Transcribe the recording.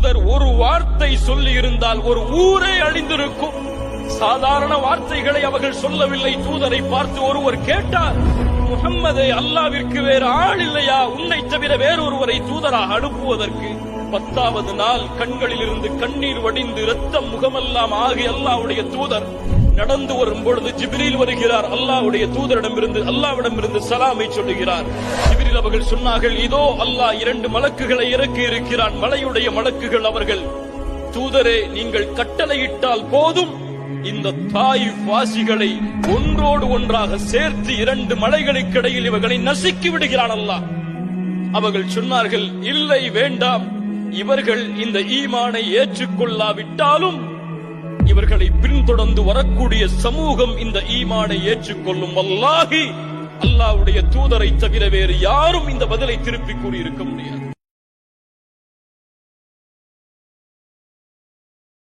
தூதர் ஒரு வார்த்தை சொல்லி இருந்தால் ஒரு ஊரே அழிந்திருக்கும். சாதாரண வார்த்தைகளை அவர்கள் சொல்லவில்லை. தூதரை பார்த்து ஒருவர் கேட்டார், முஹம்மதே, அல்லாவிற்கு வேறு ஆள் இல்லையா? உன்னை தவிர வேறொருவரை தூதராக அனுப்புவதற்கு? 10வது நாள் கண்களில் இருந்து கண்ணீர் வடிந்து இரத்தம் முகமெல்லாம் ஆகி அல்லாஹ்வுடைய தூதர் நடந்து வரும் பொழுது ஜிப்ரீல் வருகிறார். அல்லாஹ்விடமிருந்து சலாமை சொல்லுகிறார். ஜிப்ரீல் அவர்கள் சொன்னார்கள், இதோ அல்லாஹ் 2 மலக்குகளை இறக்கி இருக்கிறான், மலையுடைய மலக்குகள். அவர்கள், தூதரே, நீங்கள் கட்டளையிட்டால் போதும், இந்த தாயிஃப் வாசிகளை ஒன்றோடு ஒன்றாக சேர்த்து 2 மலைகளுக்கு இடையில் இவர்களை நசுக்கி விடுகிறான் அல்லாஹ். அவர்கள் சொன்னார்கள், இல்லை, வேண்டாம், இவர்கள் இந்த ஈமானை ஏற்றுக்கொள்ளாவிட்டாலும் இவர்களை பின்தொடர்ந்து வரக்கூடிய சமூகம் இந்த ஈமானை ஏற்றுக்கொள்ளும். வல்லாஹி, அல்லாஹ்வுடைய தூதரை தவிர வேறு யாரும் இந்த பதிலை திருப்பி கூறியிருக்க முடியாது.